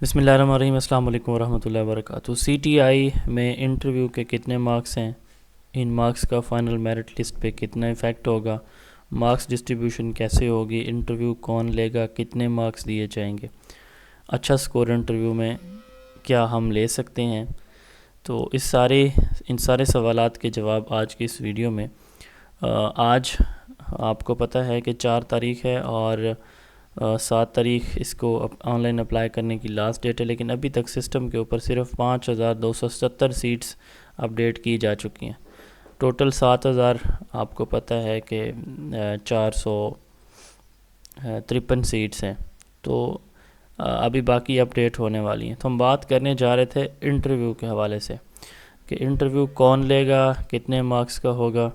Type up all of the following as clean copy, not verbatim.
بسم اللہ الرحمن الرحیم۔ السلام علیکم ورحمۃ اللہ وبرکاتہ۔ سی ٹی آئی میں انٹرویو کے کتنے مارکس ہیں، ان مارکس کا فائنل میرٹ لسٹ پہ کتنا افیکٹ ہوگا، مارکس ڈسٹریبیوشن کیسے ہوگی، انٹرویو کون لے گا، کتنے مارکس دیے جائیں گے، اچھا سکور انٹرویو میں کیا ہم لے سکتے ہیں، تو ان سارے سوالات کے جواب آج کی اس ویڈیو میں۔ آج آپ کو پتہ ہے کہ 4 تاریخ ہے اور 7 تاریخ اس کو آن لائن اپلائی کرنے کی لاسٹ ڈیٹ ہے، لیکن ابھی تک سسٹم کے اوپر صرف 5270 سیٹس اپڈیٹ کی جا چکی ہیں۔ ٹوٹل 7000 آپ کو پتہ ہے کہ 453 سیٹس ہیں، تو ابھی باقی اپڈیٹ ہونے والی ہیں۔ تو ہم بات کرنے جا رہے تھے انٹرویو کے حوالے سے کہ انٹرویو کون لے گا، کتنے مارکس کا ہوگا۔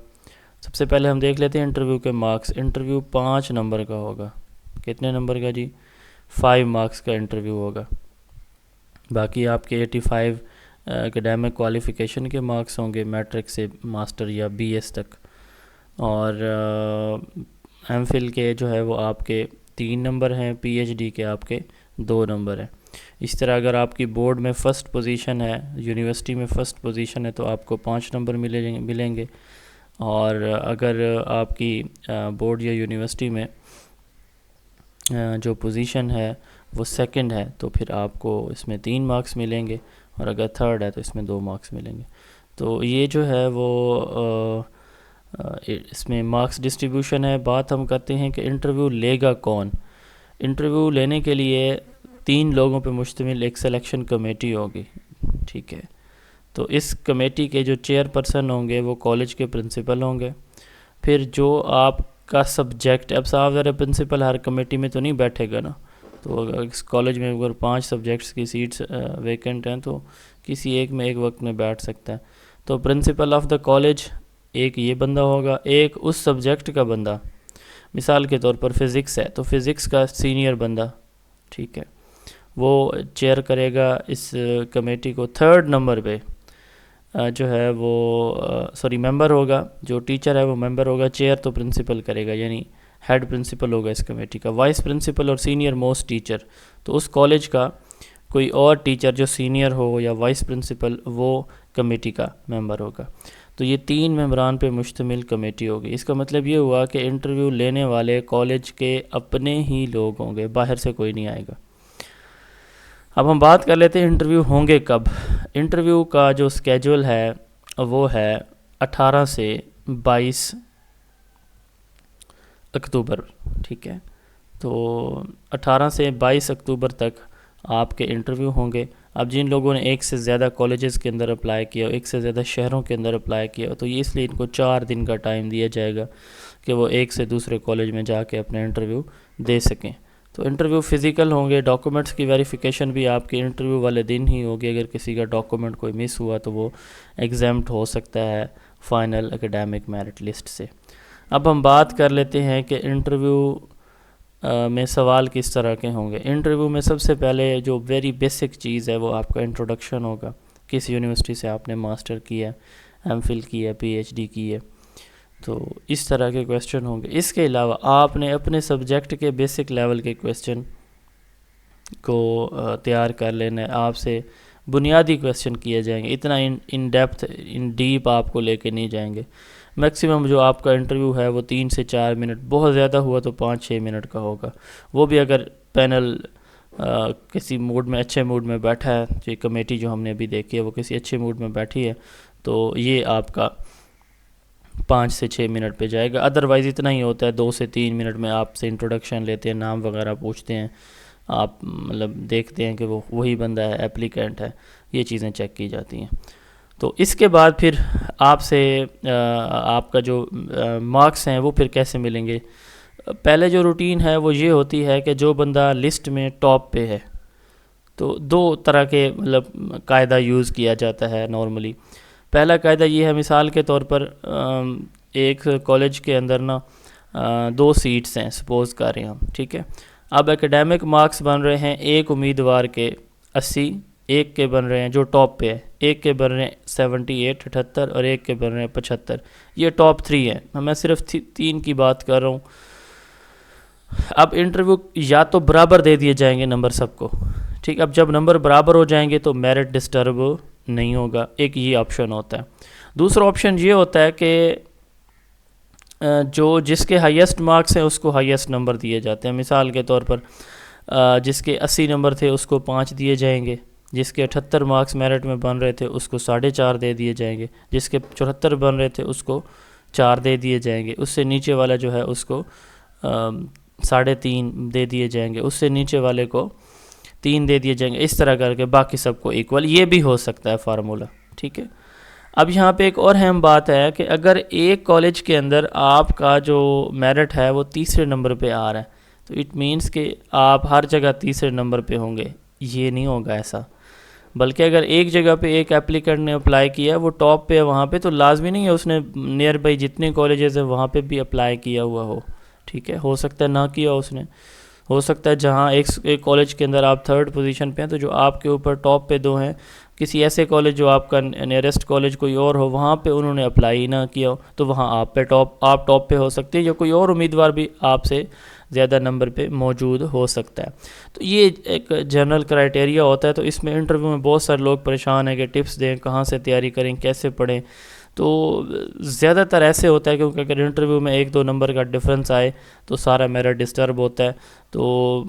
سب سے پہلے ہم دیکھ لیتے ہیں انٹرویو کے مارکس۔ انٹرویو 5 نمبر کا ہوگا۔ کتنے نمبر کا جی؟ 5 مارکس کا انٹرویو ہوگا۔ باقی آپ کے 85 اکیڈیمک کوالیفیکیشن کے مارکس ہوں گے، میٹرک سے ماسٹر یا بی ایس تک، اور ایم فل کے جو ہے وہ آپ کے 3 نمبر ہیں، پی ایچ ڈی کے آپ کے 2 نمبر ہیں۔ اس طرح اگر آپ کی بورڈ میں فرسٹ پوزیشن ہے، یونیورسٹی میں فرسٹ پوزیشن ہے، تو آپ کو 5 نمبر ملیں گے، اور اگر آپ کی بورڈ یا یونیورسٹی میں جو پوزیشن ہے وہ سیکنڈ ہے، تو پھر آپ کو اس میں 3 مارکس ملیں گے، اور اگر تھرڈ ہے تو اس میں 2 مارکس ملیں گے۔ تو یہ جو ہے وہ اس میں مارکس ڈسٹریبیوشن ہے۔ بات ہم کرتے ہیں کہ انٹرویو لے گا کون۔ انٹرویو لینے کے لیے 3 لوگوں پہ مشتمل ایک سلیکشن کمیٹی ہوگی، ٹھیک ہے۔ تو اس کمیٹی کے جو چیئر پرسن ہوں گے وہ کالج کے پرنسپل ہوں گے۔ پھر جو آپ کا سبجیکٹ، اب صاحب ذرا پرنسپل ہر کمیٹی میں تو نہیں بیٹھے گا نا، تو اگر اس کالج میں اگر 5 سبجیکٹس کی سیٹس ویکنٹ ہیں تو کسی ایک میں ایک وقت میں بیٹھ سکتا ہے۔ تو پرنسپل آف دا کالج ایک یہ بندہ ہوگا، ایک اس سبجیکٹ کا بندہ، مثال کے طور پر فزکس ہے تو فزکس کا سینئر بندہ، ٹھیک ہے، وہ چیئر کرے گا اس کمیٹی کو۔ تھرڈ نمبر پہ جو ہے وہ ممبر ہوگا، جو ٹیچر ہے وہ ممبر ہوگا، چیئر تو پرنسپل کرے گا، یعنی ہیڈ پرنسپل ہوگا اس کمیٹی کا۔ وائس پرنسپل اور سینئر موسٹ ٹیچر، تو اس کالج کا کوئی اور ٹیچر جو سینئر ہو یا وائس پرنسپل، وہ کمیٹی کا ممبر ہوگا۔ تو یہ 3 ممبران پہ مشتمل کمیٹی ہوگی۔ اس کا مطلب یہ ہوا کہ انٹرویو لینے والے کالج کے اپنے ہی لوگ ہوں گے، باہر سے کوئی نہیں آئے گا۔ اب ہم بات کر لیتے ہیں انٹرویو ہوں گے کب۔ انٹرویو کا جو سکیجول ہے وہ ہے 18 سے 22 اکتوبر، ٹھیک ہے۔ تو 18 سے 22 اکتوبر تک آپ کے انٹرویو ہوں گے۔ اب جن لوگوں نے ایک سے زیادہ کالجز کے اندر اپلائی کیا، ایک سے زیادہ شہروں کے اندر اپلائی کیا، تو یہ اس لیے ان کو 4 دن کا ٹائم دیا جائے گا کہ وہ ایک سے دوسرے کالج میں جا کے اپنا انٹرویو دے سکیں۔ تو انٹرویو فزیکل ہوں گے، ڈاکومنٹس کی ویریفیکیشن بھی آپ کے انٹرویو والے دن ہی ہوگی۔ اگر کسی کا ڈاکومنٹ کوئی مس ہوا تو وہ ایگزیمپٹ ہو سکتا ہے فائنل اکیڈیمک میرٹ لسٹ سے۔ اب ہم بات کر لیتے ہیں کہ انٹرویو میں سوال کس طرح کے ہوں گے۔ انٹرویو میں سب سے پہلے جو ویری بیسک چیز ہے وہ آپ کا انٹروڈکشن ہوگا، کس یونیورسٹی سے آپ نے ماسٹر کیا ہے، ایم فل کی ہے، پی ایچ ڈی کی ہے، تو اس طرح کے کویسچن ہوں گے۔ اس کے علاوہ آپ نے اپنے سبجیکٹ کے بیسک لیول کے کویسچن کو تیار کر لینا ہے۔ آپ سے بنیادی کویسچن کیے جائیں گے، اتنا ان ڈیپتھ ان ڈیپ آپ کو لے کے نہیں جائیں گے۔ میکسیمم جو آپ کا انٹرویو ہے وہ 3 سے 4 منٹ، بہت زیادہ ہوا تو 5-6 منٹ کا ہوگا، وہ بھی اگر پینل کسی موڈ میں، اچھے موڈ میں بیٹھا ہے، یہ کمیٹی جو ہم نے ابھی دیکھی ہے وہ کسی اچھے موڈ میں بیٹھی ہے، تو یہ آپ کا 5 سے 6 منٹ پہ جائے گا۔ ادروائز اتنا ہی ہوتا ہے، 2 سے 3 منٹ میں آپ سے انٹروڈکشن لیتے ہیں، نام وغیرہ پوچھتے ہیں، آپ مطلب دیکھتے ہیں کہ وہ وہی بندہ ہے، اپلیکینٹ ہے، یہ چیزیں چیک کی جاتی ہیں۔ تو اس کے بعد پھر آپ سے آپ کا جو مارکس ہیں وہ پھر کیسے ملیں گے۔ پہلے جو روٹین ہے وہ یہ ہوتی ہے کہ جو بندہ لسٹ میں ٹاپ پہ ہے، تو 2 طرح کے مطلب قاعدہ یوز کیا جاتا ہے نارملی۔ پہلا قاعدہ یہ ہے، مثال کے طور پر ایک کالج کے اندر نا 2 سیٹس ہیں، سپوز کر رہے ہیں ہم، ٹھیک ہے۔ اب اکیڈیمک مارکس بن رہے ہیں ایک امیدوار کے 80، ایک کے بن رہے ہیں جو ٹاپ پہ ہے، ایک کے بن رہے ہیں 78 78 اور ایک کے بن رہے ہیں 75۔ یہ ٹاپ 3 ہیں، میں صرف 3 کی بات کر رہا ہوں۔ اب انٹرویو یا تو برابر دے دیے جائیں گے نمبر سب کو، ٹھیک، اب جب نمبر برابر ہو جائیں گے تو میرٹ ڈسٹرب نہیں ہوگا، ایک یہ آپشن ہوتا ہے۔ دوسرا آپشن یہ ہوتا ہے کہ جو جس کے ہائیسٹ مارکس ہیں اس کو ہائیسٹ نمبر دیے جاتے ہیں۔ مثال کے طور پر جس کے 80 نمبر تھے اس کو 5 دیے جائیں گے، جس کے 78 مارکس میرٹ میں بن رہے تھے اس کو 4.5 دے دیے جائیں گے، جس کے 74 بن رہے تھے اس کو 4 دے دیے جائیں گے، اس سے نیچے والا جو ہے اس کو 3.5 دے دیے جائیں گے، اس سے نیچے والے کو 3 دے دیے جائیں گے، اس طرح کر کے باقی سب کو ایکول۔ یہ بھی ہو سکتا ہے فارمولہ، ٹھیک ہے۔ اب یہاں پہ ایک اور اہم بات ہے کہ اگر ایک کالج کے اندر آپ کا جو میرٹ ہے وہ تیسرے نمبر پہ آ رہا ہے تو اٹ مینس کہ آپ ہر جگہ تیسرے نمبر پہ ہوں گے، یہ نہیں ہوگا ایسا۔ بلکہ اگر ایک جگہ پہ ایک اپلیکنٹ نے اپلائی کیا ہے، وہ ٹاپ پہ ہے وہاں پہ، تو لازمی نہیں ہے اس نے نیئر بائی جتنے کالجز ہیں وہاں پہ بھی اپلائی کیا ہوا ہو، ٹھیک ہے۔ ہو سکتا ہے نہ کیا اس نے، ہو سکتا ہے جہاں ایک کالج کے اندر آپ 3rd پوزیشن پہ ہیں تو جو آپ کے اوپر ٹاپ پہ 2 ہیں، کسی ایسے کالج جو آپ کا نیئرسٹ کالج کوئی اور ہو وہاں پہ انہوں نے اپلائی ہی نہ کیا ہو تو وہاں آپ ٹاپ پہ ہو سکتے ہیں، یا کوئی اور امیدوار بھی آپ سے زیادہ نمبر پہ موجود ہو سکتا ہے۔ تو یہ ایک جنرل کرائٹیریا ہوتا ہے۔ تو اس میں انٹرویو میں بہت سارے لوگ پریشان ہیں کہ ٹپس دیں، کہاں سے تیاری کریں، کیسے پڑھیں۔ تو زیادہ تر ایسے ہوتا ہے کیونکہ اگر انٹرویو میں 1-2 نمبر کا ڈفرنس آئے تو سارا میرا ڈسٹرب ہوتا ہے۔ تو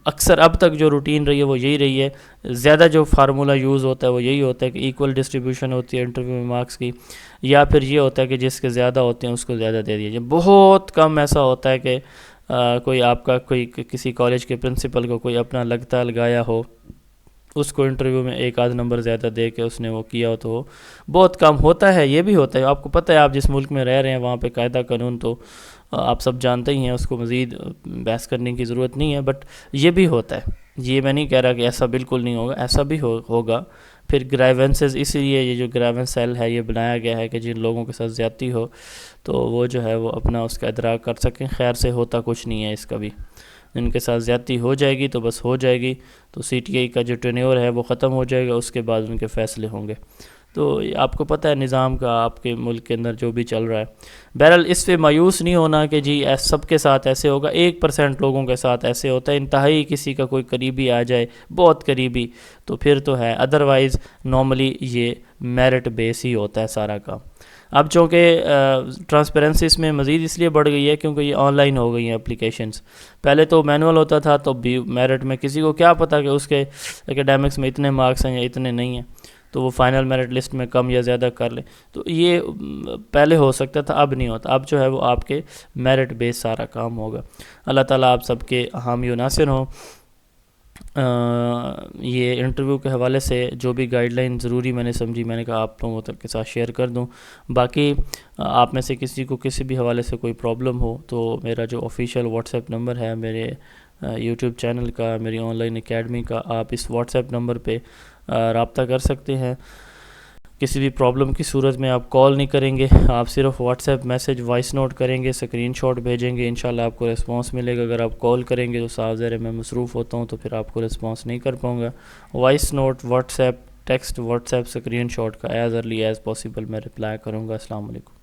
اکثر اب تک جو روٹین رہی ہے وہ یہی رہی ہے، زیادہ جو فارمولہ یوز ہوتا ہے وہ یہی ہوتا ہے کہ ایکول ڈسٹریبیوشن ہوتی ہے انٹرویو میں مارکس کی، یا پھر یہ ہوتا ہے کہ جس کے زیادہ ہوتے ہیں اس کو زیادہ دے دیجیے۔ بہت کم ایسا ہوتا ہے کہ کوئی آپ کا کوئی کسی کالج کے پرنسپل کو کوئی اپنا لگتا لگایا ہو، اس کو انٹرویو میں 1-8 نمبر زیادہ دے کے اس نے وہ کیا ہو، تو وہ بہت کم ہوتا ہے۔ یہ بھی ہوتا ہے، آپ کو پتہ ہے آپ جس ملک میں رہ رہے ہیں وہاں پہ قاعدہ قانون تو آپ سب جانتے ہی ہیں، اس کو مزید بحث کرنے کی ضرورت نہیں ہے، بٹ یہ بھی ہوتا ہے۔ یہ میں نہیں کہہ رہا کہ ایسا بالکل نہیں ہوگا، ایسا بھی ہوگا۔ پھر گرائیونسز، اس لیے یہ جو گرائیونس سیل ہے یہ بنایا گیا ہے کہ جن لوگوں کے ساتھ زیادتی ہو تو وہ جو ہے وہ اپنا اس کا ادراک کر سکیں۔ خیر سے ہوتا کچھ نہیں ہے اس کا بھی، ان کے ساتھ زیادتی ہو جائے گی تو بس ہو جائے گی، تو CTI کا جو ٹینیور ہے وہ ختم ہو جائے گا، اس کے بعد ان کے فیصلے ہوں گے۔ تو آپ کو پتہ ہے نظام کا آپ کے ملک کے اندر جو بھی چل رہا ہے۔ بہرحال اس پہ مایوس نہیں ہونا کہ جی سب کے ساتھ ایسے ہوگا، 1% لوگوں کے ساتھ ایسے ہوتا ہے، انتہائی کسی کا کوئی قریبی آ جائے بہت قریبی تو پھر تو ہے، ادروائز نارملی یہ میرٹ بیس ہی ہوتا ہے سارا کام۔ اب چونکہ ٹرانسپیرنسی اس میں مزید اس لیے بڑھ گئی ہے کیونکہ یہ آن لائن ہو گئی ہیں اپلیکیشنز۔ پہلے تو مینول ہوتا تھا تو بھی میرٹ میں کسی کو کیا پتہ کہ اس کے اکیڈیمکس میں اتنے مارکس ہیں یا اتنے نہیں ہیں، تو وہ فائنل میرٹ لسٹ میں کم یا زیادہ کر لیں۔ تو یہ پہلے ہو سکتا تھا، اب نہیں ہوتا، اب جو ہے وہ آپ کے میرٹ بیس سارا کام ہوگا۔ اللہ تعالیٰ آپ سب کے حامی و ناصر ہوں۔ یہ انٹرویو کے حوالے سے جو بھی گائیڈ لائن ضروری میں نے سمجھی میں نے کہا آپ لوگوں تک کے ساتھ شیئر کر دوں۔ باقی آپ میں سے کسی کو کسی بھی حوالے سے کوئی پرابلم ہو تو میرا جو آفیشیل واٹس ایپ نمبر ہے میرے یوٹیوب چینل کا، میری آن لائن اکیڈمی کا، آپ اس واٹس ایپ نمبر پہ رابطہ کر سکتے ہیں۔ کسی بھی پرابلم کی صورت میں آپ کال نہیں کریں گے، آپ صرف WhatsApp message voice note کریں گے، اسکرین شاٹ بھیجیں گے، انشاءاللہ آپ کو رسپانس ملے گا۔ اگر آپ کال کریں گے تو صاف ظاہر ہے میں مصروف ہوتا ہوں تو پھر آپ کو رسپانس نہیں کر پاؤں گا۔ Voice note, WhatsApp text, WhatsApp screenshot کا ایز ارلی ایز پاسبل میں رپلائی کروں گا۔ السلام علیکم۔